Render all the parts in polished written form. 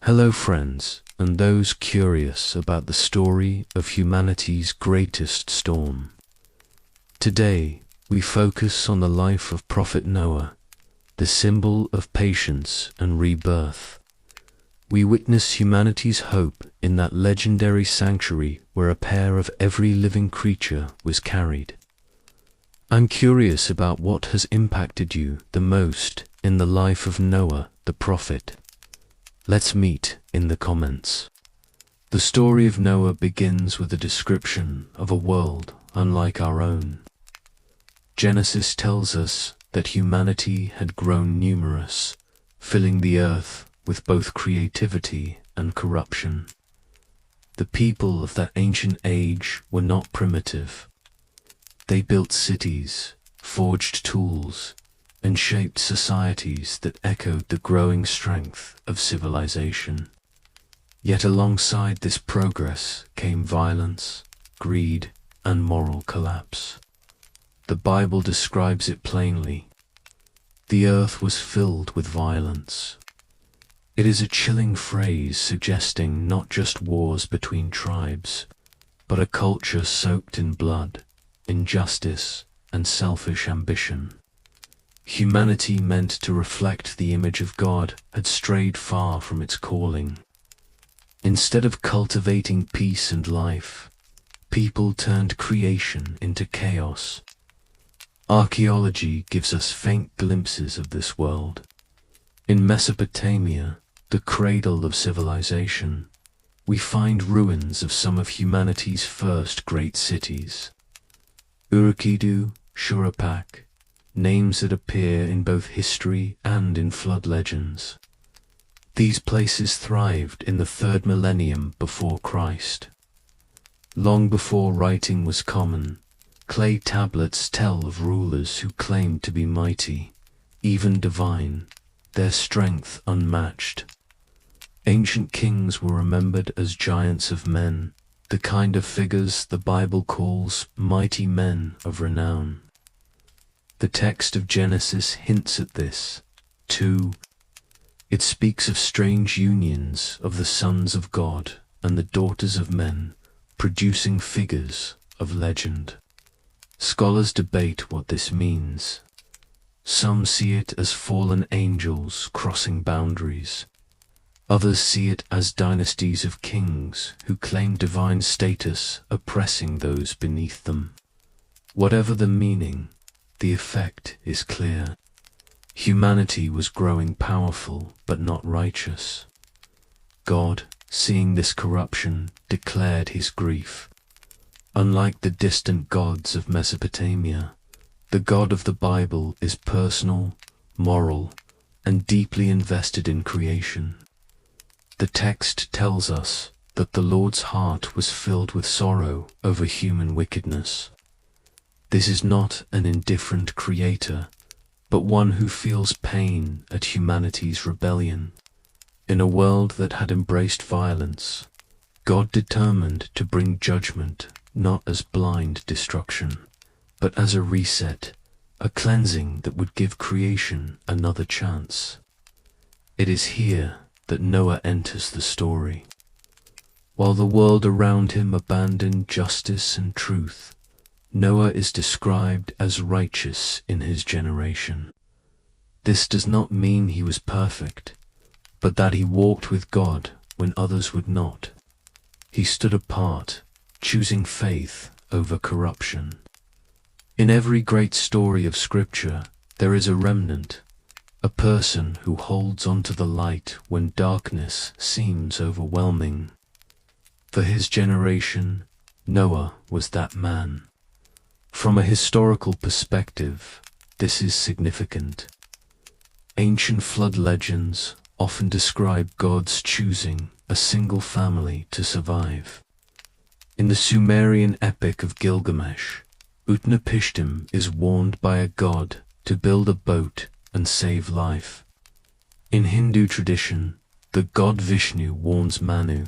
Hello friends, and those curious about the story of humanity's greatest storm. Today, we focus on the life of Prophet Noah, the symbol of patience and rebirth. We witness humanity's hope in that legendary sanctuary where a pair of every living creature was carried. I'm curious about what has impacted you the most in the life of Noah the prophet. Let's meet in the comments. The story of Noah begins with a description of a world unlike our own. Genesis tells us that humanity had grown numerous, filling the earth with both creativity and corruption. The people of that ancient age were not primitive. They built cities, forged tools, and shaped societies that echoed the growing strength of civilization. Yet alongside this progress came violence, greed, and moral collapse. The Bible describes it plainly. The earth was filled with violence. It is a chilling phrase suggesting not just wars between tribes, but a culture soaked in blood, injustice, and selfish ambition. Humanity, meant to reflect the image of God, had strayed far from its calling. Instead of cultivating peace and life, people turned creation into chaos. Archaeology gives us faint glimpses of this world. In Mesopotamia, the cradle of civilization, we find ruins of some of humanity's first great cities. Urukhidu, Shuruppak, names that appear in both history and in flood legends. These places thrived in the 3rd millennium before Christ. Long before writing was common, clay tablets tell of rulers who claimed to be mighty, even divine, their strength unmatched. Ancient kings were remembered as giants of men, the kind of figures the Bible calls mighty men of renown. The text of Genesis hints at this, too. It speaks of strange unions of the sons of God and the daughters of men, producing figures of legend. Scholars debate what this means. Some see it as fallen angels crossing boundaries. Others see it as dynasties of kings who claim divine status, oppressing those beneath them. Whatever the meaning, the effect is clear. Humanity was growing powerful but not righteous. God, seeing this corruption, declared his grief. Unlike the distant gods of Mesopotamia, the God of the Bible is personal, moral, and deeply invested in creation. The text tells us that the Lord's heart was filled with sorrow over human wickedness. This is not an indifferent creator, but one who feels pain at humanity's rebellion. In a world that had embraced violence, God determined to bring judgment not as blind destruction, but as a reset, a cleansing that would give creation another chance. It is here that Noah enters the story. While the world around him abandoned justice and truth, Noah is described as righteous in his generation. This does not mean he was perfect, but that he walked with God when others would not. He stood apart, choosing faith over corruption. In every great story of Scripture, there is a remnant, a person who holds on to the light when darkness seems overwhelming. For his generation, Noah was that man. From a historical perspective, this is significant. Ancient flood legends often describe God's choosing a single family to survive. In the Sumerian epic of Gilgamesh, Utnapishtim is warned by a god to build a boat and save life. In Hindu tradition, the god Vishnu warns Manu.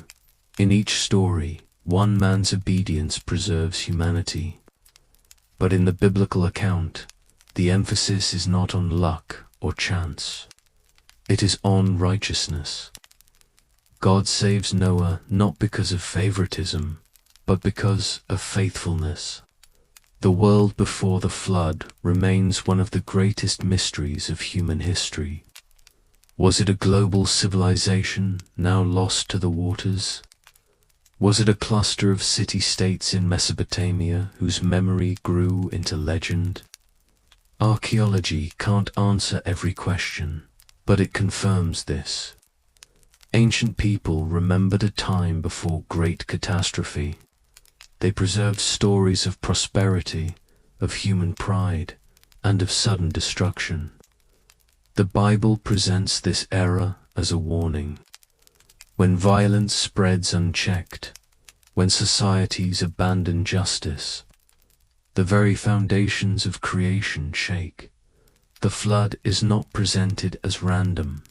In each story, one man's obedience preserves humanity. But in the biblical account, the emphasis is not on luck or chance. It is on righteousness. God saves Noah not because of favoritism, but because of faithfulness. The world before the flood remains one of the greatest mysteries of human history. Was it a global civilization now lost to the waters? Was it a cluster of city-states in Mesopotamia whose memory grew into legend? Archaeology can't answer every question, but it confirms this. Ancient people remembered a time before great catastrophe. They preserved stories of prosperity, of human pride, and of sudden destruction. The Bible presents this era as a warning. When violence spreads unchecked, when societies abandon justice, the very foundations of creation shake. The flood is not presented as random,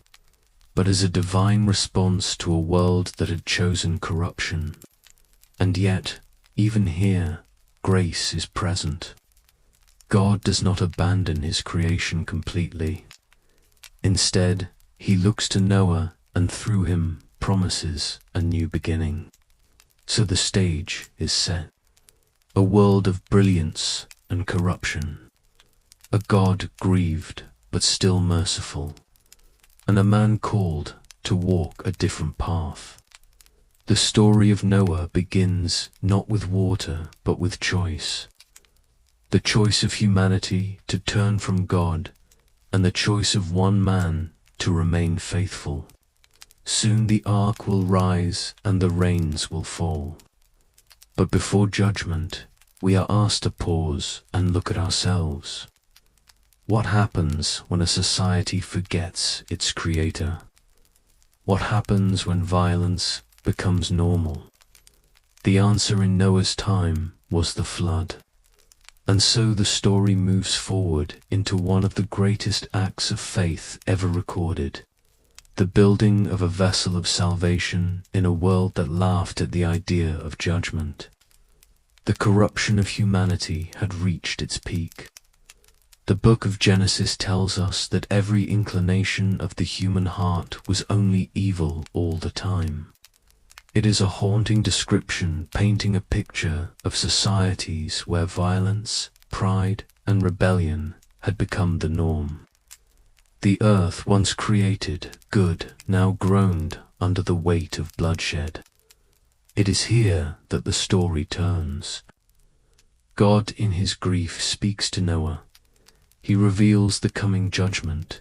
but as a divine response to a world that had chosen corruption. And yet, even here, grace is present. God does not abandon his creation completely. Instead, he looks to Noah and through him promises a new beginning. So the stage is set. A world of brilliance and corruption. A God grieved but still merciful. And a man called to walk a different path. The story of Noah begins not with water but with choice. The choice of humanity to turn from God, and the choice of one man to remain faithful. Soon the ark will rise and the rains will fall. But before judgment, we are asked to pause and look at ourselves. What happens when a society forgets its creator? What happens when violence becomes normal? The answer in Noah's time was the flood. And so the story moves forward into one of the greatest acts of faith ever recorded. The building of a vessel of salvation in a world that laughed at the idea of judgment. The corruption of humanity had reached its peak. The book of Genesis tells us that every inclination of the human heart was only evil all the time. It is a haunting description painting a picture of societies where violence, pride, and rebellion had become the norm. The earth once created, good, now groaned under the weight of bloodshed. It is here that the story turns. God in his grief speaks to Noah. He reveals the coming judgment.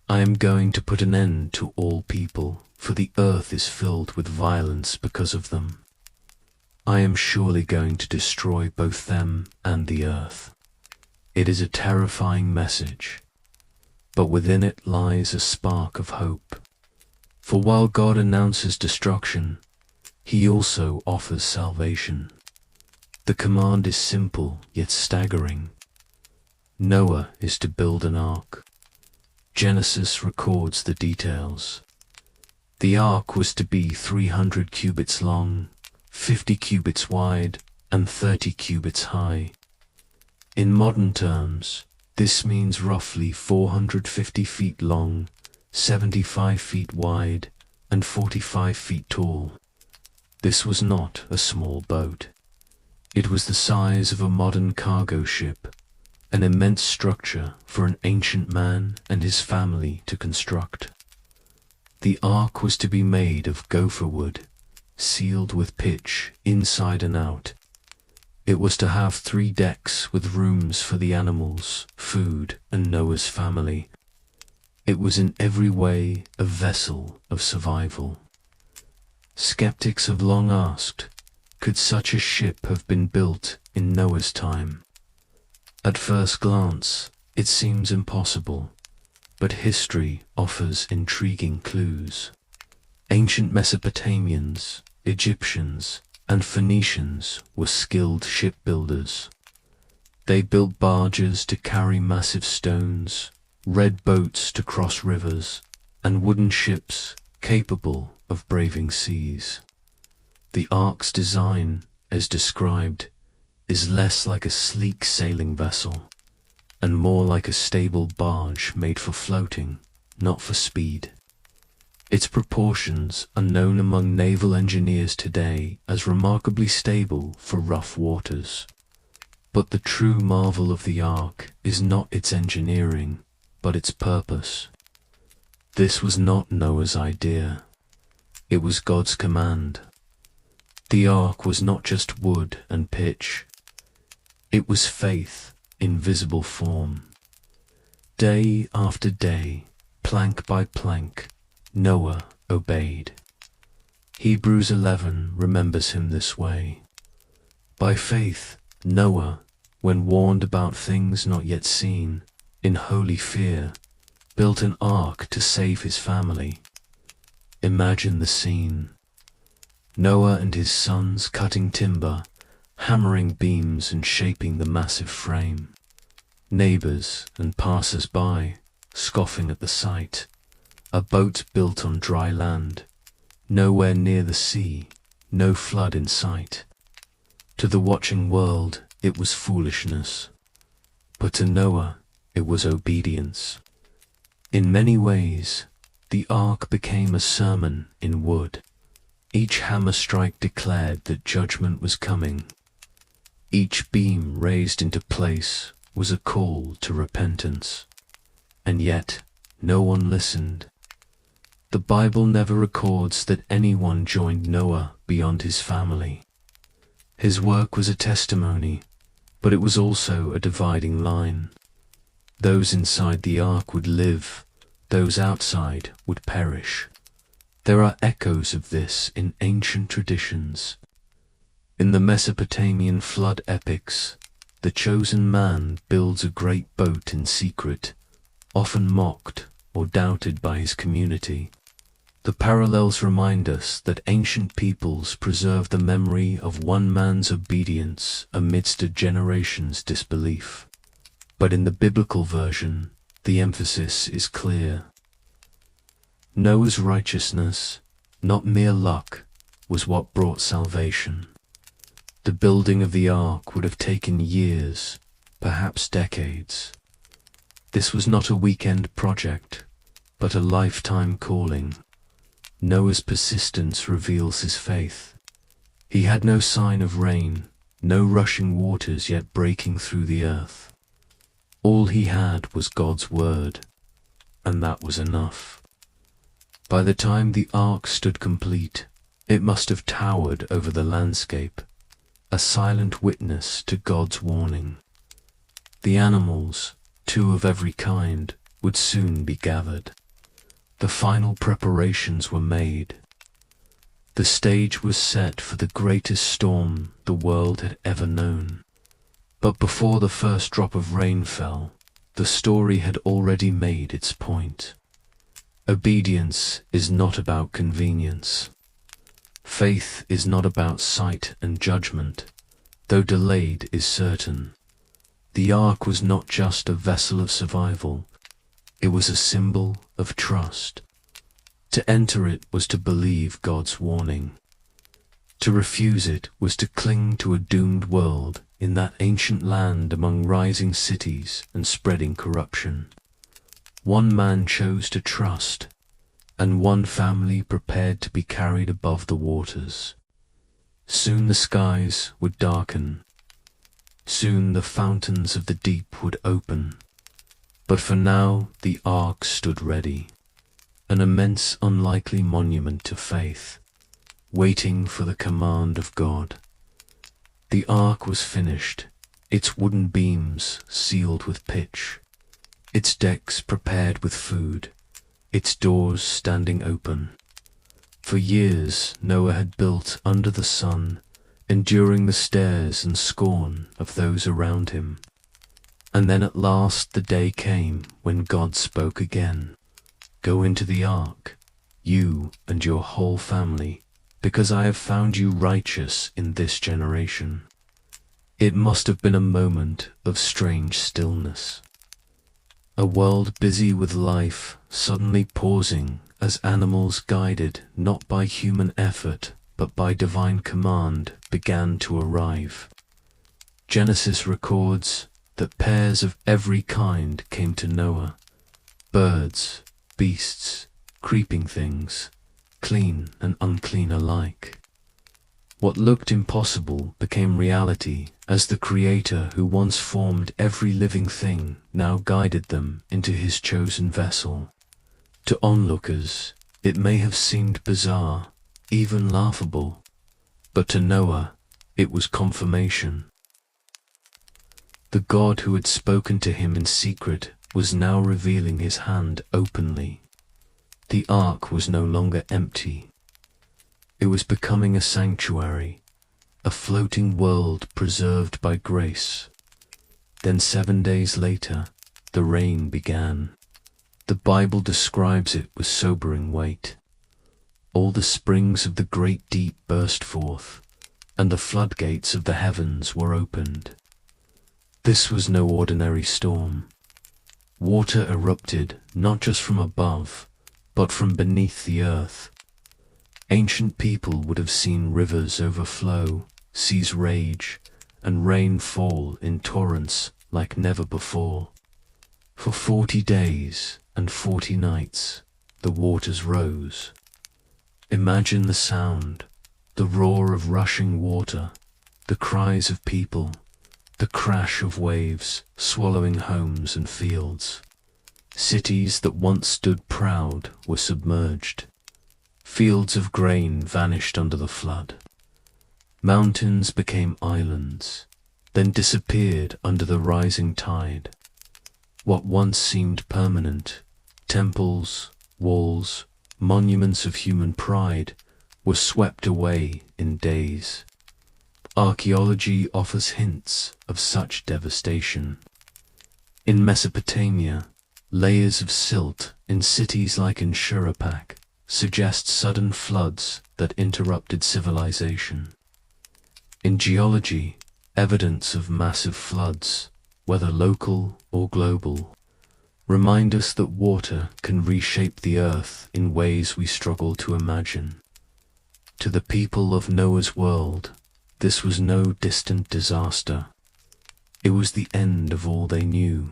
I am going to put an end to all people, for the earth is filled with violence because of them. I am surely going to destroy both them and the earth. It is a terrifying message, but within it lies a spark of hope. For while God announces destruction, he also offers salvation. The command is simple yet staggering. Noah is to build an ark. Genesis records the details. The ark was to be 300 cubits long, 50 cubits wide, and 30 cubits high. In modern terms, this means roughly 450 feet long, 75 feet wide, and 45 feet tall. This was not a small boat. It was the size of a modern cargo ship, an immense structure for an ancient man and his family to construct. The ark was to be made of gopher wood, sealed with pitch inside and out. It was to have 3 decks with rooms for the animals, food, and Noah's family. It was in every way a vessel of survival. Skeptics have long asked, could such a ship have been built in Noah's time? At first glance, it seems impossible, but history offers intriguing clues. Ancient Mesopotamians, Egyptians, and Phoenicians were skilled shipbuilders. They built barges to carry massive stones, red boats to cross rivers, and wooden ships capable of braving seas. The ark's design, as described, is less like a sleek sailing vessel, and more like a stable barge made for floating, not for speed. Its proportions are known among naval engineers today as remarkably stable for rough waters. But the true marvel of the ark is not its engineering, but its purpose. This was not Noah's idea. It was God's command. The ark was not just wood and pitch. It was faith in visible form. Day after day, plank by plank, Noah obeyed. Hebrews 11 remembers him this way. By faith, Noah, when warned about things not yet seen, in holy fear, built an ark to save his family. Imagine the scene. Noah and his sons cutting timber, hammering beams and shaping the massive frame. Neighbors and passers-by scoffing at the sight. A boat built on dry land, nowhere near the sea, no flood in sight. To the watching world, it was foolishness. But to Noah, it was obedience. In many ways, the ark became a sermon in wood. Each hammer strike declared that judgment was coming. Each beam raised into place was a call to repentance. And yet, no one listened. The Bible never records that anyone joined Noah beyond his family. His work was a testimony, but it was also a dividing line. Those inside the ark would live, those outside would perish. There are echoes of this in ancient traditions. In the Mesopotamian flood epics, the chosen man builds a great boat in secret, often mocked or doubted by his community. The parallels remind us that ancient peoples preserved the memory of one man's obedience amidst a generation's disbelief. But in the biblical version, the emphasis is clear. Noah's righteousness, not mere luck, was what brought salvation. The building of the ark would have taken years, perhaps decades. This was not a weekend project, but a lifetime calling. Noah's persistence reveals his faith. He had no sign of rain, no rushing waters yet breaking through the earth. All he had was God's word, and that was enough. By the time the ark stood complete, it must have towered over the landscape, a silent witness to God's warning. The animals, 2 of every kind, would soon be gathered. The final preparations were made. The stage was set for the greatest storm the world had ever known. But before the first drop of rain fell, the story had already made its point. Obedience is not about convenience. Faith is not about sight and judgment, though delayed is certain. The ark was not just a vessel of survival, it was a symbol of trust. To enter it was to believe God's warning. To refuse it was to cling to a doomed world in that ancient land among rising cities and spreading corruption. One man chose to trust, and one family prepared to be carried above the waters. Soon the skies would darken. Soon the fountains of the deep would open. But for now the ark stood ready, an immense unlikely monument to faith, waiting for the command of God. The ark was finished, its wooden beams sealed with pitch, its decks prepared with food, its doors standing open. For years Noah had built under the sun, enduring the stares and scorn of those around him. And then at last the day came when God spoke again. Go into the ark, you and your whole family, because I have found you righteous in this generation. It must have been a moment of strange stillness. A world busy with life suddenly pausing as animals guided not by human effort but by divine command began to arrive. Genesis records that pairs of every kind came to Noah, birds, beasts, creeping things, clean and unclean alike. What looked impossible became reality as the Creator who once formed every living thing now guided them into his chosen vessel. To onlookers, it may have seemed bizarre, even laughable, but to Noah, it was confirmation. The God who had spoken to him in secret was now revealing his hand openly. The ark was no longer empty. It was becoming a sanctuary, a floating world preserved by grace. Then 7 days later, the rain began. The Bible describes it with sobering weight. All the springs of the great deep burst forth, and the floodgates of the heavens were opened. This was no ordinary storm. Water erupted not just from above, but from beneath the earth. Ancient people would have seen rivers overflow, seas rage, and rain fall in torrents like never before. For 40 days and 40 nights, the waters rose. Imagine the sound, the roar of rushing water, the cries of people, the crash of waves swallowing homes and fields. Cities that once stood proud were submerged. Fields of grain vanished under the flood. Mountains became islands, then disappeared under the rising tide. What once seemed permanent, temples, walls, monuments of human pride, were swept away in days. Archaeology offers hints of such devastation. In Mesopotamia, layers of silt in cities like Shurapak suggest sudden floods that interrupted civilization. In geology, evidence of massive floods, whether local or global, remind us that water can reshape the earth in ways we struggle to imagine. To the people of Noah's world, this was no distant disaster. It was the end of all they knew.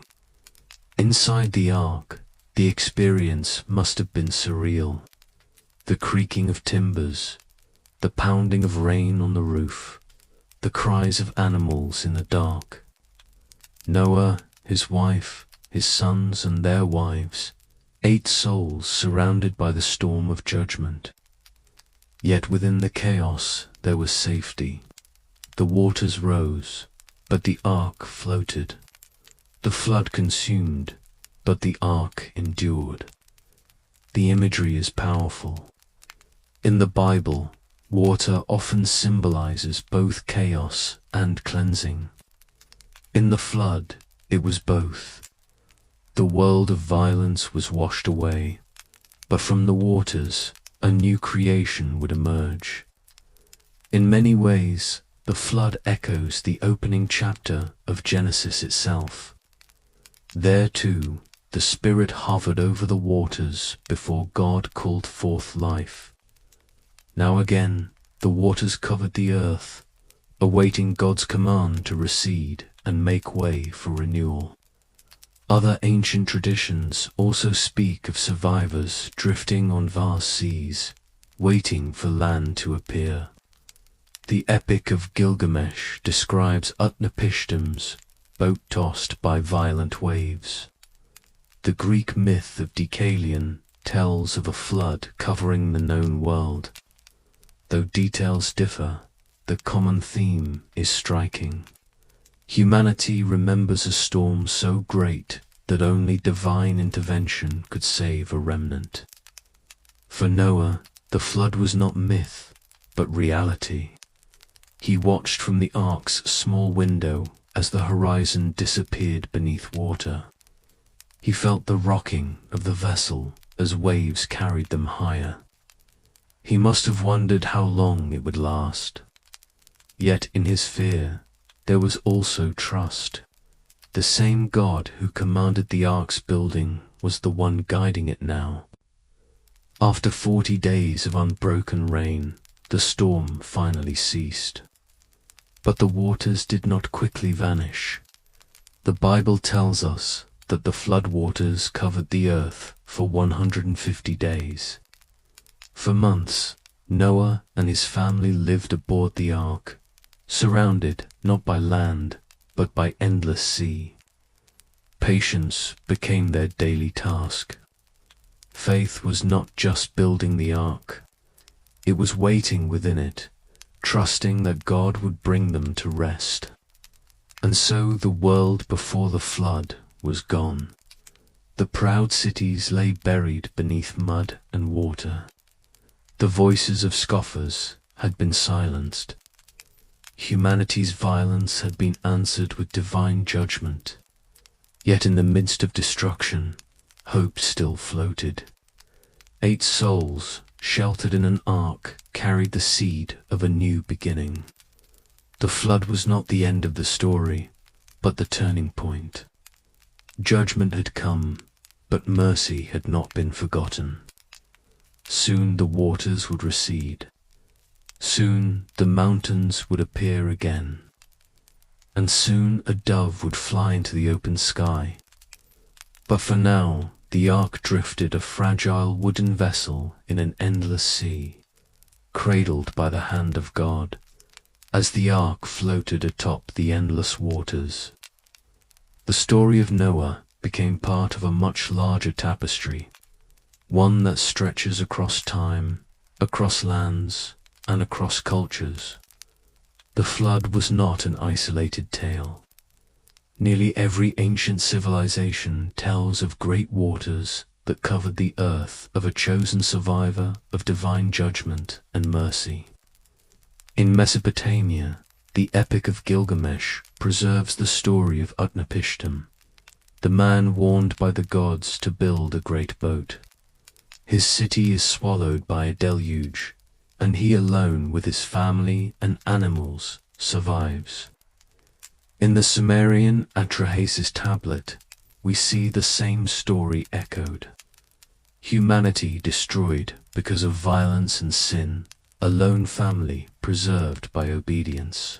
Inside the ark, the experience must have been surreal. The creaking of timbers, the pounding of rain on the roof, the cries of animals in the dark. Noah, his wife, his sons and their wives, 8 souls surrounded by the storm of judgment. Yet within the chaos there was safety. The waters rose, but the ark floated. The flood consumed, but the ark endured. The imagery is powerful. In the Bible, water often symbolizes both chaos and cleansing. In the flood, it was both. The world of violence was washed away, but from the waters, a new creation would emerge. In many ways, the flood echoes the opening chapter of Genesis itself. There too, the Spirit hovered over the waters before God called forth life. Now again, the waters covered the earth, awaiting God's command to recede and make way for renewal. Other ancient traditions also speak of survivors drifting on vast seas, waiting for land to appear. The Epic of Gilgamesh describes Utnapishtim's boat tossed by violent waves. The Greek myth of Deucalion tells of a flood covering the known world. Though details differ, the common theme is striking. Humanity remembers a storm so great that only divine intervention could save a remnant. For Noah, the flood was not myth, but reality. He watched from the ark's small window as the horizon disappeared beneath water. He felt the rocking of the vessel as waves carried them higher. He must have wondered how long it would last. Yet in his fear, there was also trust. The same God who commanded the ark's building was the one guiding it now. After 40 days of unbroken rain, the storm finally ceased. But the waters did not quickly vanish. The Bible tells us that the floodwaters covered the earth for 150 days. For months, Noah and his family lived aboard the ark, surrounded not by land, but by endless sea. Patience became their daily task. Faith was not just building the ark, it was waiting within it, trusting that God would bring them to rest. And so the world before the flood was gone. The proud cities lay buried beneath mud and water. The voices of scoffers had been silenced. Humanity's violence had been answered with divine judgment. Yet in the midst of destruction, hope still floated. 8 souls, sheltered in an ark, carried the seed of a new beginning. The flood was not the end of the story, but the turning point. Judgment had come, but mercy had not been forgotten. Soon the waters would recede. Soon the mountains would appear again. And soon a dove would fly into the open sky. But for now, the ark drifted, a fragile wooden vessel in an endless sea, cradled by the hand of God, as the ark floated atop the endless waters. The story of Noah became part of a much larger tapestry, one that stretches across time, across lands, and across cultures. The flood was not an isolated tale. Nearly every ancient civilization tells of great waters that covered the earth, of a chosen survivor, of divine judgment and mercy. In Mesopotamia, the Epic of Gilgamesh preserves the story of Utnapishtim, the man warned by the gods to build a great boat. His city is swallowed by a deluge, and he alone with his family and animals survives. In the Sumerian Atrahasis tablet, we see the same story echoed. Humanity destroyed because of violence and sin, a lone family preserved by obedience.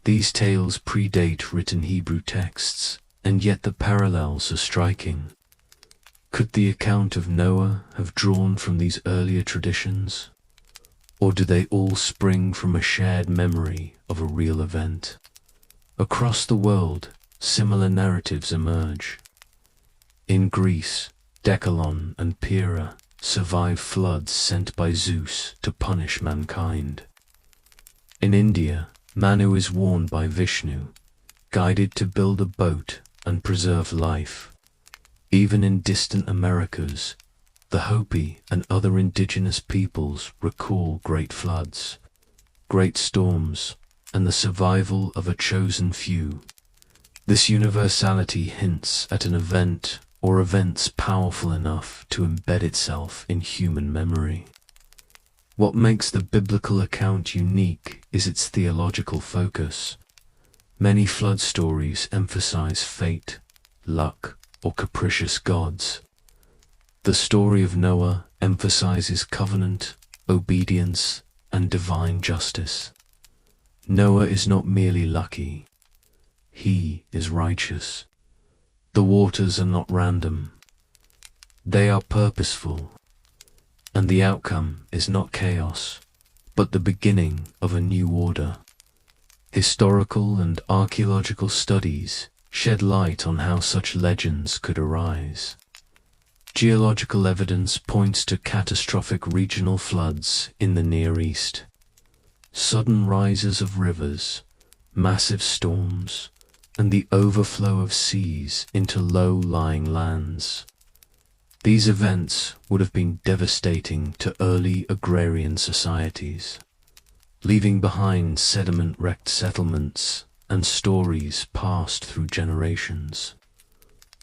These tales predate written Hebrew texts, and yet the parallels are striking. Could the account of Noah have drawn from these earlier traditions? Or do they all spring from a shared memory of a real event? Across the world, similar narratives emerge. In Greece, Decalon and Pyrrha survive floods sent by Zeus to punish mankind. In India, Manu is warned by Vishnu, guided to build a boat and preserve life. Even in distant Americas, the Hopi and other indigenous peoples recall great floods, great storms, and the survival of a chosen few. This universality hints at an event or events powerful enough to embed itself in human memory. What makes the biblical account unique is its theological focus. Many flood stories emphasize fate, luck, or capricious gods. The story of Noah emphasizes covenant, obedience, and divine justice. Noah is not merely lucky, he is righteous. The waters are not random, they are purposeful, and the outcome is not chaos, but the beginning of a new order. Historical and archaeological studies shed light on how such legends could arise. Geological evidence points to catastrophic regional floods in the Near East, sudden rises of rivers, massive storms, and the overflow of seas into low-lying lands. These events would have been devastating to early agrarian societies, leaving behind sediment-wrecked settlements and stories passed through generations.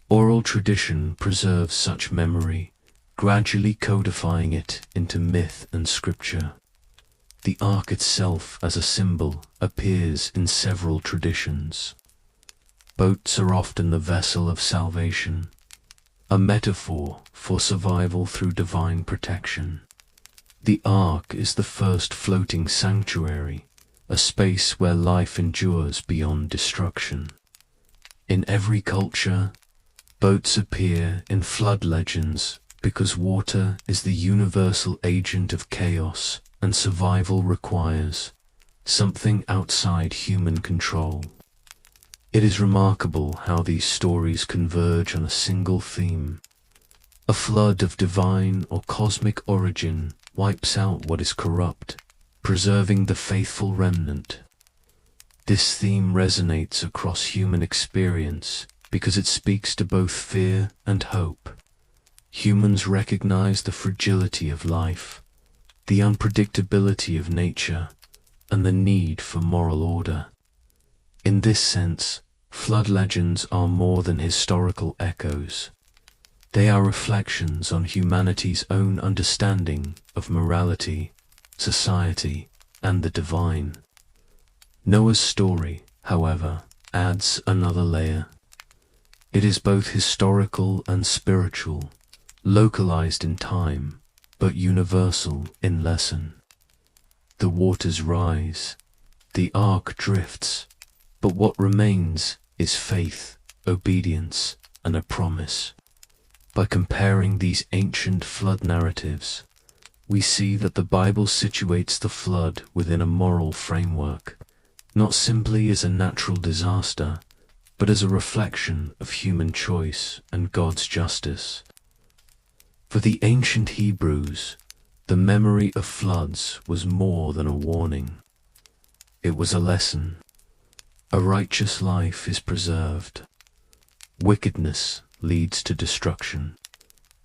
Oral tradition preserves such memory, gradually codifying it into myth and scripture. The ark itself as a symbol appears in several traditions. Boats are often the vessel of salvation, a metaphor for survival through divine protection. The ark is the first floating sanctuary, a space where life endures beyond destruction. In every culture, Boats appear in flood legends because water is the universal agent of chaos and survival requires something outside human control. It is remarkable how these stories converge on a single theme. A flood of divine or cosmic origin wipes out what is corrupt, preserving the faithful remnant. This theme resonates across human experience because it speaks to both fear and hope. Humans recognize the fragility of life, the unpredictability of nature, and the need for moral order. In this sense, flood legends are more than historical echoes. They are reflections on humanity's own understanding of morality, society, and the divine. Noah's story, however, adds another layer. It is both historical and spiritual, localized in time, but universal in lesson. The waters rise, the ark drifts, but what remains is faith, obedience, and a promise. By comparing these ancient flood narratives, we see that the Bible situates the flood within a moral framework, not simply as a natural disaster, but as a reflection of human choice and God's justice. For the ancient Hebrews, the memory of floods was more than a warning. It was a lesson. A righteous life is preserved. Wickedness leads to destruction.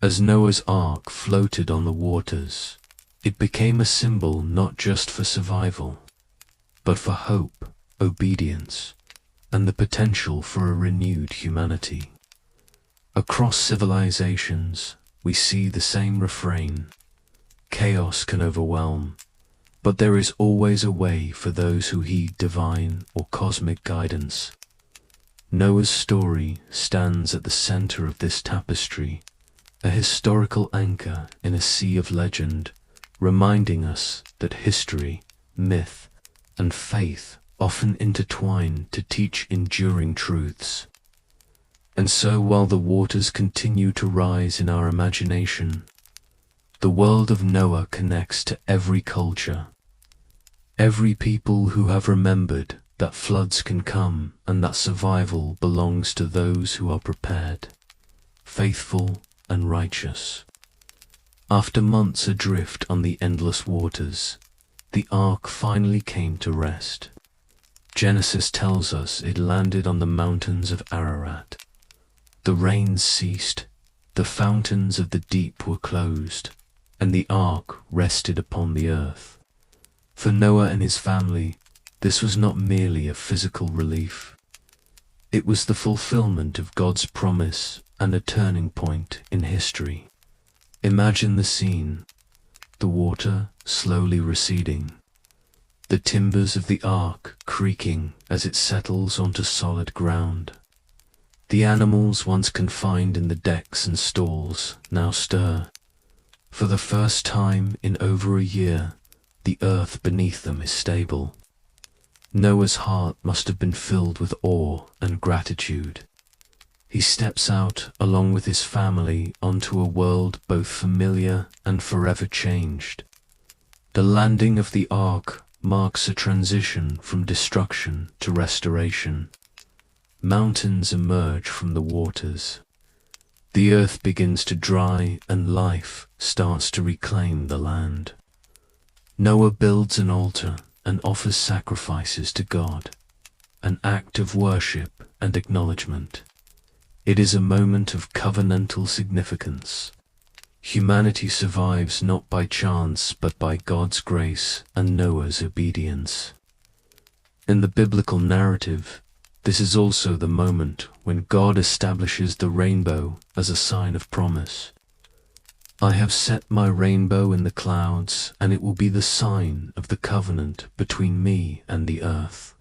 As Noah's ark floated on the waters, it became a symbol not just for survival, but for hope, obedience, and the potential for a renewed humanity. Across civilizations, we see the same refrain. Chaos can overwhelm, but there is always a way for those who heed divine or cosmic guidance. Noah's story stands at the center of this tapestry, a historical anchor in a sea of legend, reminding us that history, myth, and faith often intertwine to teach enduring truths. And so while the waters continue to rise in our imagination, the world of Noah connects to every culture, every people who have remembered that floods can come and that survival belongs to those who are prepared, faithful and righteous. After months adrift on the endless waters, the ark finally came to rest. Genesis tells us it landed on the mountains of Ararat. The rains ceased, the fountains of the deep were closed, and the ark rested upon the earth. For Noah and his family, this was not merely a physical relief. It was the fulfillment of God's promise and a turning point in history. Imagine the scene, the water slowly receding, the timbers of the ark creaking as it settles onto solid ground. The animals once confined in the decks and stalls now stir. For the first time in over a year, the earth beneath them is stable. Noah's heart must have been filled with awe and gratitude. He steps out along with his family onto a world both familiar and forever changed. The landing of the ark marks a transition from destruction to restoration. Mountains emerge from the waters. The earth begins to dry and life starts to reclaim the land. Noah builds an altar and offers sacrifices to God, an act of worship and acknowledgement. It is a moment of covenantal significance. Humanity survives not by chance but by God's grace and Noah's obedience. In the biblical narrative, this is also the moment when God establishes the rainbow as a sign of promise. I have set my rainbow in the clouds, and it will be the sign of the covenant between me and the earth.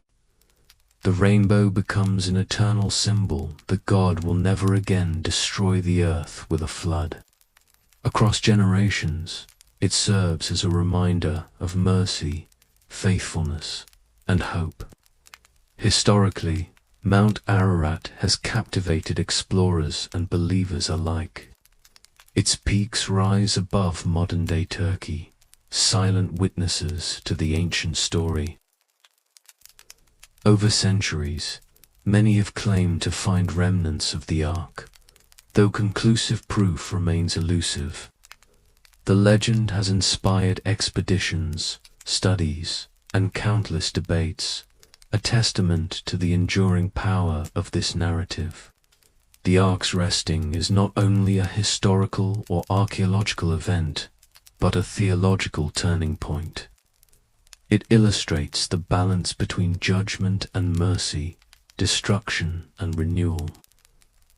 The rainbow becomes an eternal symbol that God will never again destroy the earth with a flood. Across generations, it serves as a reminder of mercy, faithfulness, and hope. Historically, Mount Ararat has captivated explorers and believers alike. Its peaks rise above modern-day Turkey, silent witnesses to the ancient story. Over centuries, many have claimed to find remnants of the Ark, though conclusive proof remains elusive. The legend has inspired expeditions, studies, and countless debates, a testament to the enduring power of this narrative. The Ark's resting is not only a historical or archaeological event, but a theological turning point. It illustrates the balance between judgment and mercy, destruction and renewal.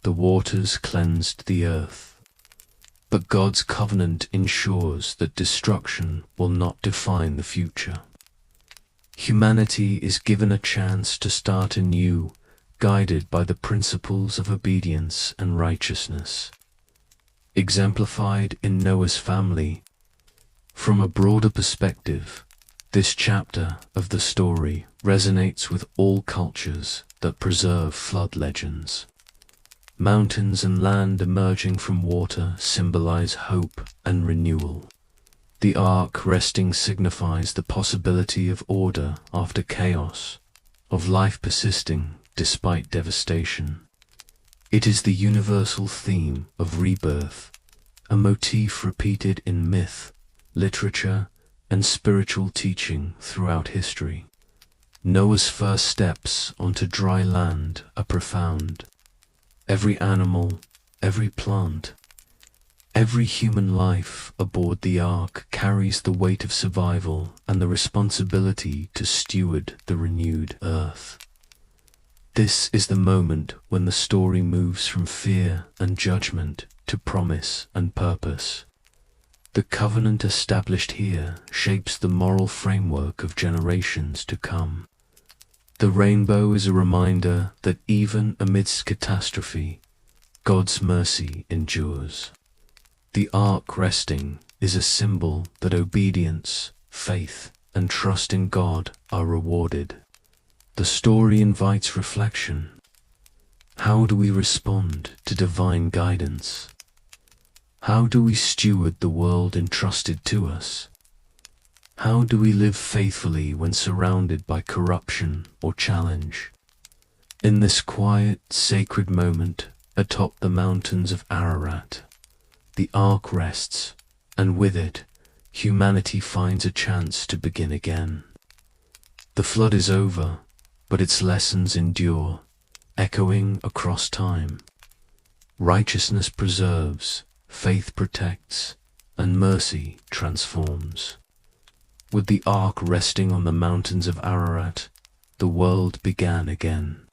The waters cleansed the earth, but God's covenant ensures that destruction will not define the future. Humanity is given a chance to start anew, guided by the principles of obedience and righteousness, exemplified in Noah's family. From a broader perspective, this chapter of the story resonates with all cultures that preserve flood legends. Mountains and land emerging from water symbolize hope and renewal. The Ark resting signifies the possibility of order after chaos, of life persisting despite devastation. It is the universal theme of rebirth, a motif repeated in myth, literature, and spiritual teaching throughout history. Noah's first steps onto dry land are profound. Every animal, every plant, every human life aboard the Ark carries the weight of survival and the responsibility to steward the renewed earth. This is the moment when the story moves from fear and judgment to promise and purpose. The covenant established here shapes the moral framework of generations to come. The rainbow is a reminder that even amidst catastrophe, God's mercy endures. The Ark resting is a symbol that obedience, faith, and trust in God are rewarded. The story invites reflection. How do we respond to divine guidance? How do we steward the world entrusted to us? How do we live faithfully when surrounded by corruption or challenge? In this quiet, sacred moment atop the mountains of Ararat, the Ark rests, and with it, humanity finds a chance to begin again. The flood is over, but its lessons endure, echoing across time. Righteousness preserves, faith protects, and mercy transforms. With the Ark resting on the mountains of Ararat, the world began again.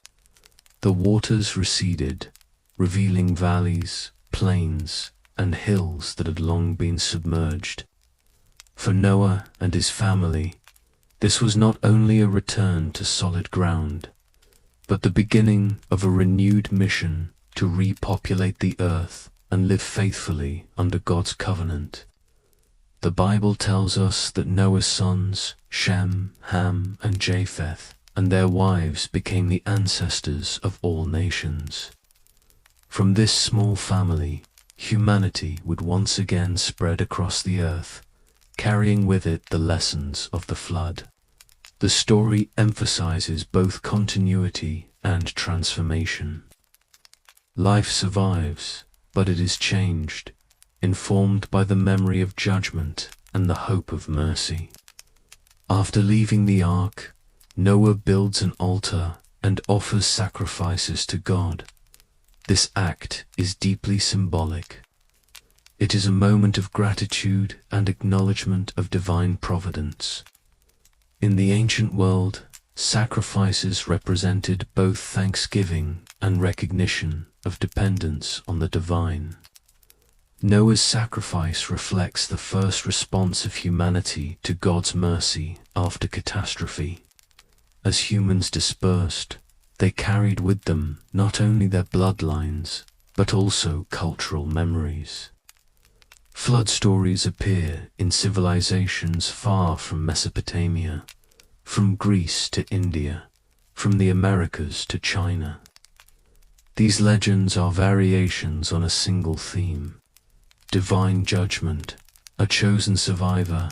The waters receded, revealing valleys, plains, and hills that had long been submerged. For Noah and his family, this was not only a return to solid ground, but the beginning of a renewed mission to repopulate the earth and live faithfully under God's covenant. The Bible tells us that Noah's sons, Shem, Ham, and Japheth, and their wives became the ancestors of all nations. From this small family, humanity would once again spread across the earth, carrying with it the lessons of the flood. The story emphasizes both continuity and transformation. Life survives, but it is changed, informed by the memory of judgment and the hope of mercy. After leaving the Ark, Noah builds an altar and offers sacrifices to God. This act is deeply symbolic. It is a moment of gratitude and acknowledgement of divine providence. In the ancient world, sacrifices represented both thanksgiving and recognition of dependence on the divine. Noah's sacrifice reflects the first response of humanity to God's mercy after catastrophe. As humans dispersed, they carried with them not only their bloodlines, but also cultural memories. Flood stories appear in civilizations far from Mesopotamia, from Greece to India, from the Americas to China. These legends are variations on a single theme: divine judgment, a chosen survivor,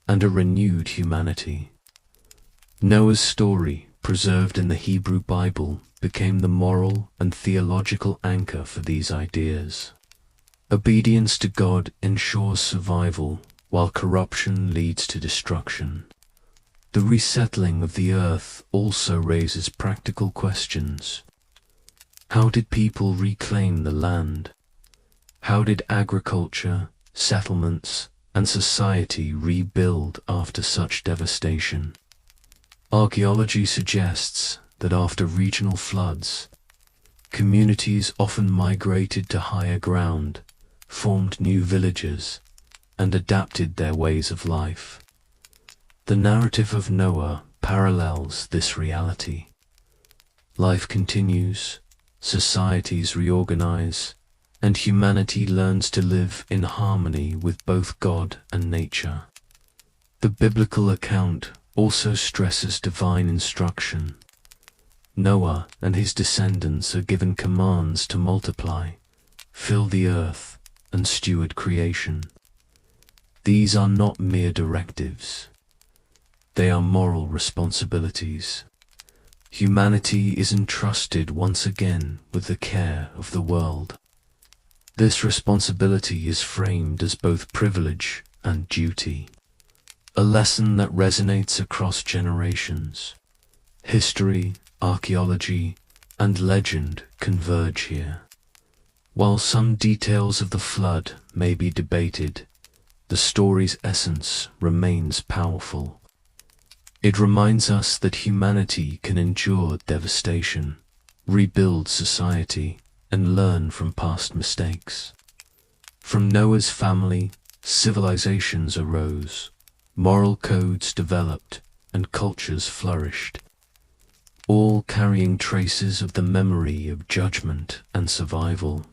and a renewed humanity. Noah's story, preserved in the Hebrew Bible, became the moral and theological anchor for these ideas. Obedience to God ensures survival, while corruption leads to destruction. The resettling of the earth also raises practical questions. How did people reclaim the land? How did agriculture, settlements, and society rebuild after such devastation? Archaeology suggests that after regional floods, communities often migrated to higher ground, formed new villages, and adapted their ways of life. The narrative of Noah parallels this reality. Life continues, societies reorganize, and humanity learns to live in harmony with both God and nature. The biblical account also stresses divine instruction. Noah and his descendants are given commands to multiply, fill the earth, and steward creation. These are not mere directives. They are moral responsibilities. Humanity is entrusted once again with the care of the world. This responsibility is framed as both privilege and duty, a lesson that resonates across generations. History, archaeology, and legend converge here. While some details of the flood may be debated, the story's essence remains powerful. It reminds us that humanity can endure devastation, rebuild society, and learn from past mistakes. From Noah's family, civilizations arose, moral codes developed, and cultures flourished, all carrying traces of the memory of judgment and survival.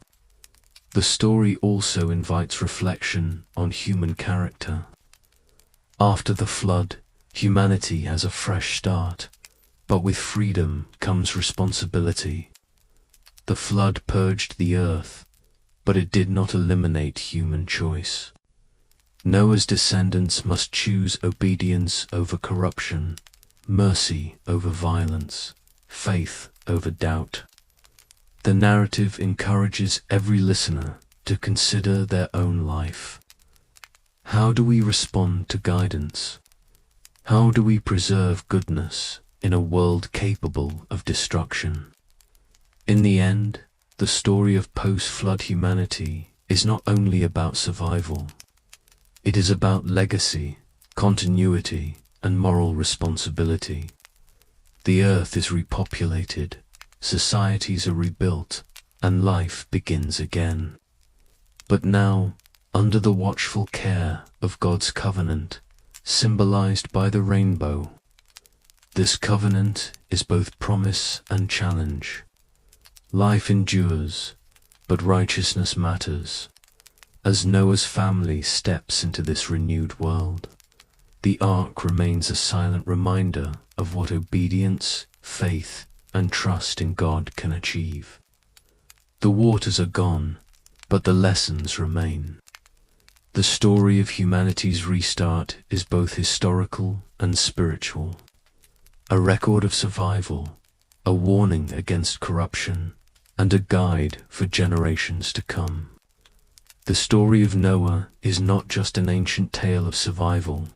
The story also invites reflection on human character. After the flood, humanity has a fresh start, but with freedom comes responsibility. The flood purged the earth, but it did not eliminate human choice. Noah's descendants must choose obedience over corruption, mercy over violence, faith over doubt. The narrative encourages every listener to consider their own life. How do we respond to guidance? How do we preserve goodness in a world capable of destruction? In the end, the story of post-flood humanity is not only about survival. It is about legacy, continuity, and moral responsibility. The earth is repopulated, societies are rebuilt, and life begins again. But now, under the watchful care of God's covenant, symbolized by the rainbow. This covenant is both promise and challenge. Life endures, but righteousness matters. As Noah's family steps into this renewed world, the ark remains a silent reminder of what obedience, faith, and trust in God can achieve. The waters are gone, but the lessons remain. The story of humanity's restart is both historical and spiritual, a record of survival, a warning against corruption, and a guide for generations to come. The story of Noah is not just an ancient tale of survival.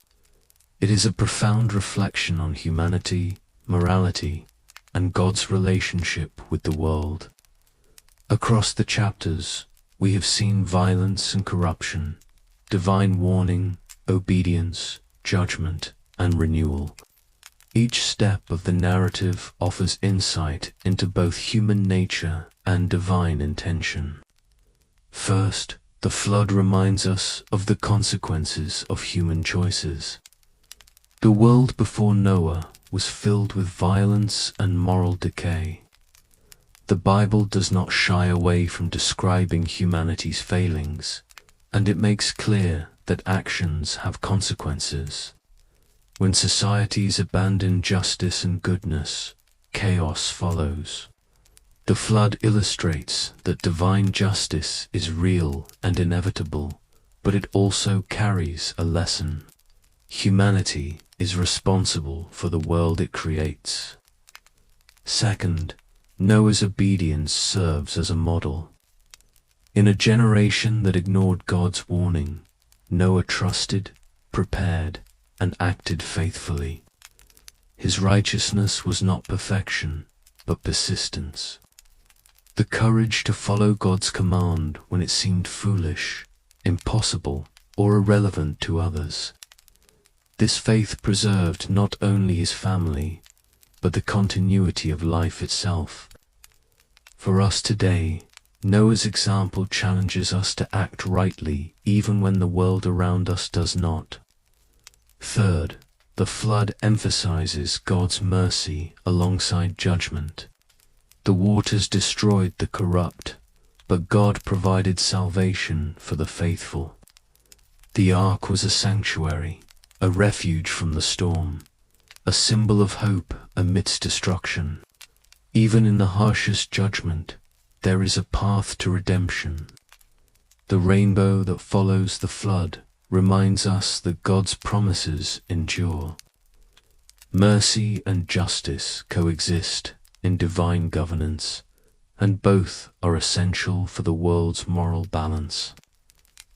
It is a profound reflection on humanity, morality, and God's relationship with the world. Across the chapters, we have seen violence and corruption, divine warning, obedience, judgment, and renewal. Each step of the narrative offers insight into both human nature and divine intention. First, the flood reminds us of the consequences of human choices. The world before Noah was filled with violence and moral decay. The Bible does not shy away from describing humanity's failings, and it makes clear that actions have consequences. When societies abandon justice and goodness, chaos follows. The flood illustrates that divine justice is real and inevitable, but it also carries a lesson. Humanity is responsible for the world it creates. Second, Noah's obedience serves as a model. In a generation that ignored God's warning, Noah trusted, prepared, and acted faithfully. His righteousness was not perfection, but persistence. The courage to follow God's command when it seemed foolish, impossible, or irrelevant to others. This faith preserved not only his family, but the continuity of life itself. For us today, Noah's example challenges us to act rightly even when the world around us does not. Third, the flood emphasizes God's mercy alongside judgment. The waters destroyed the corrupt, but God provided salvation for the faithful. The ark was a sanctuary, a refuge from the storm, a symbol of hope amidst destruction. Even in the harshest judgment, there is a path to redemption. The rainbow that follows the flood reminds us that God's promises endure. Mercy and justice coexist in divine governance, and both are essential for the world's moral balance.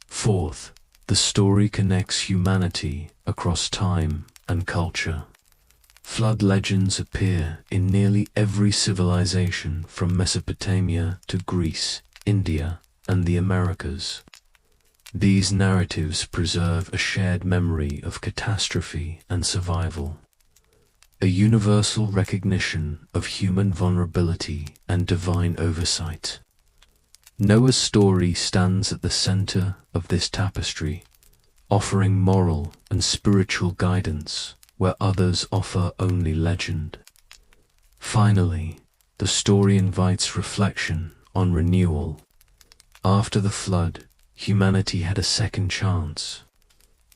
Fourth, the story connects humanity across time and culture. Flood legends appear in nearly every civilization from Mesopotamia to Greece, India, and the Americas. These narratives preserve a shared memory of catastrophe and survival, a universal recognition of human vulnerability and divine oversight. Noah's story stands at the center of this tapestry, offering moral and spiritual guidance where others offer only legend. Finally, the story invites reflection on renewal. After the flood, humanity had a second chance.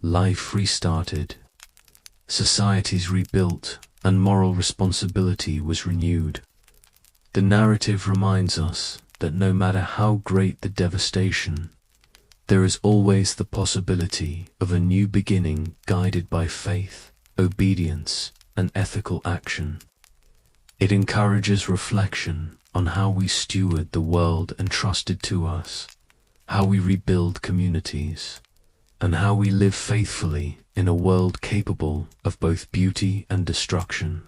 Life restarted, societies rebuilt, and moral responsibility was renewed. The narrative reminds us that no matter how great the devastation, there is always the possibility of a new beginning guided by faith, obedience, and ethical action. It encourages reflection on how we steward the world entrusted to us, how we rebuild communities, and how we live faithfully in a world capable of both beauty and destruction.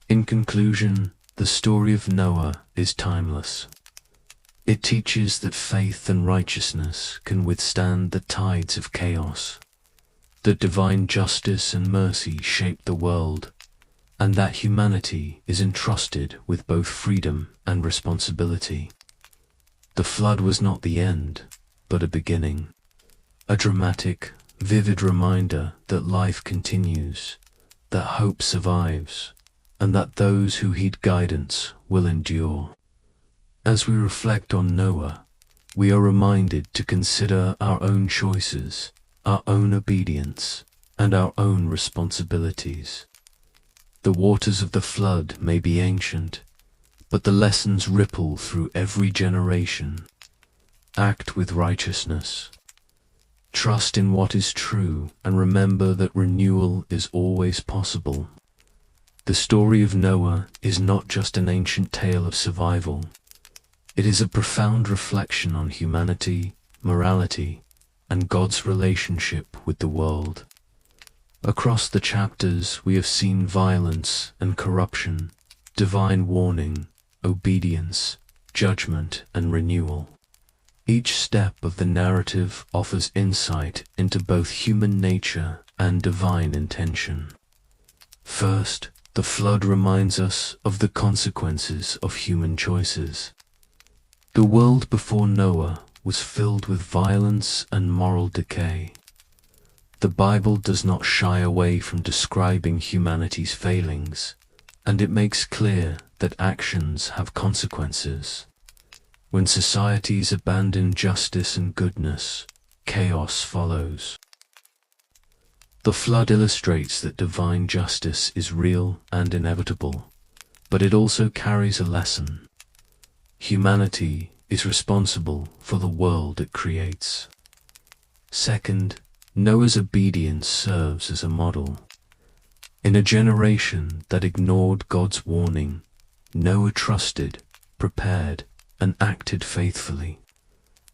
In conclusion, the story of Noah is timeless. It teaches that faith and righteousness can withstand the tides of chaos, that divine justice and mercy shape the world, and that humanity is entrusted with both freedom and responsibility. The flood was not the end, but a beginning, a dramatic, vivid reminder that life continues, that hope survives, and that those who heed guidance will endure. As we reflect on Noah, we are reminded to consider our own choices, our own obedience, and our own responsibilities. The waters of the flood may be ancient, but the lessons ripple through every generation. Act with righteousness. Trust in what is true, and remember that renewal is always possible. The story of Noah is not just an ancient tale of survival. It is a profound reflection on humanity, morality, and God's relationship with the world. Across the chapters, we have seen violence and corruption, divine warning, obedience, judgment, and renewal. Each step of the narrative offers insight into both human nature and divine intention. First, the flood reminds us of the consequences of human choices. The world before Noah was filled with violence and moral decay. The Bible does not shy away from describing humanity's failings, and it makes clear that actions have consequences. When societies abandon justice and goodness, chaos follows. The flood illustrates that divine justice is real and inevitable, but it also carries a lesson. Humanity is responsible for the world it creates. Second, Noah's obedience serves as a model. In a generation that ignored God's warning, Noah trusted, prepared, and acted faithfully.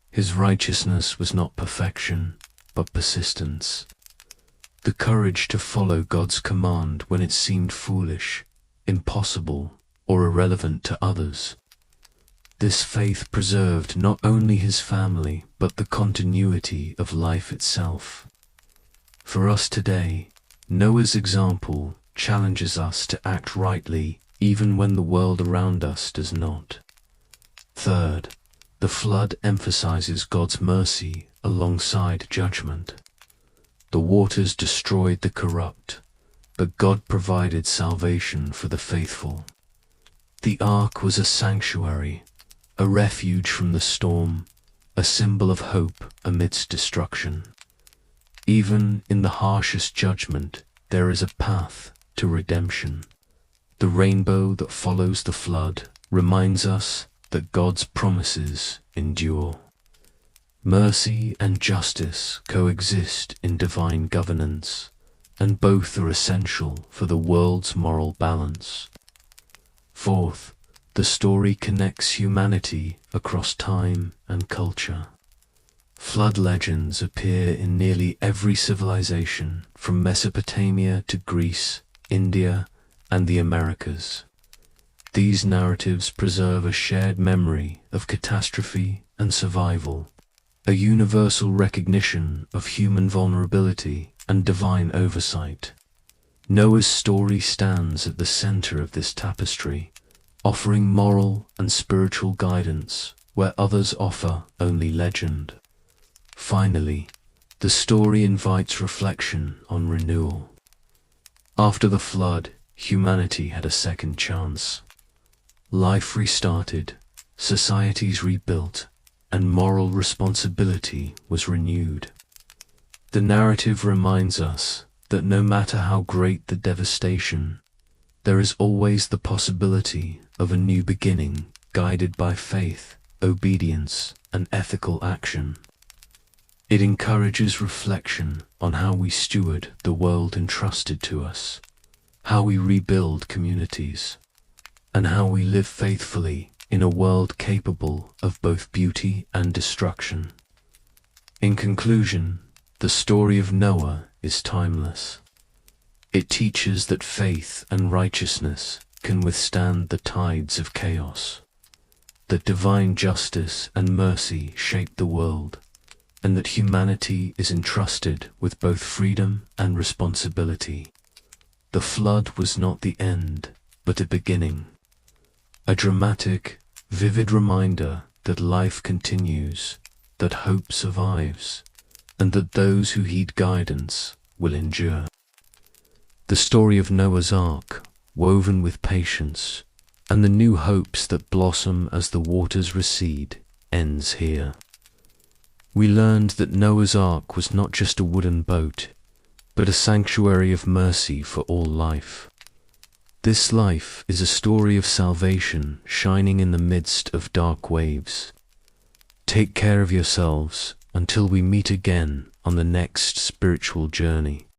His righteousness was not perfection, but persistence. The courage to follow God's command when it seemed foolish, impossible, or irrelevant to others. This faith preserved not only his family, but the continuity of life itself. For us today, Noah's example challenges us to act rightly even when the world around us does not. Third, the flood emphasizes God's mercy alongside judgment. The waters destroyed the corrupt, but God provided salvation for the faithful. The ark was a sanctuary, a refuge from the storm, a symbol of hope amidst destruction. Even in the harshest judgment, there is a path to redemption. The rainbow that follows the flood reminds us that God's promises endure. Mercy and justice coexist in divine governance, and both are essential for the world's moral balance. Fourth, the story connects humanity across time and culture. Flood legends appear in nearly every civilization, from Mesopotamia to Greece, India, and the Americas. These narratives preserve a shared memory of catastrophe and survival, a universal recognition of human vulnerability and divine oversight. Noah's story stands at the center of this tapestry, offering moral and spiritual guidance where others offer only legend. Finally, the story invites reflection on renewal. After the flood, humanity had a second chance. Life restarted, societies rebuilt, and moral responsibility was renewed. The narrative reminds us that no matter how great the devastation, there is always the possibility of a new beginning guided by faith, obedience, and ethical action. It encourages reflection on how we steward the world entrusted to us, how we rebuild communities, and how we live faithfully in a world capable of both beauty and destruction. In conclusion, the story of Noah is timeless. It teaches that faith and righteousness can withstand the tides of chaos, that divine justice and mercy shape the world, and that humanity is entrusted with both freedom and responsibility. The flood was not the end, but a beginning. A dramatic, vivid reminder that life continues, that hope survives, and that those who heed guidance will endure. The story of Noah's Ark, woven with patience, and the new hopes that blossom as the waters recede, ends here. We learned that Noah's Ark was not just a wooden boat, but a sanctuary of mercy for all life. This life is a story of salvation shining in the midst of dark waves. Take care of yourselves until we meet again on the next spiritual journey.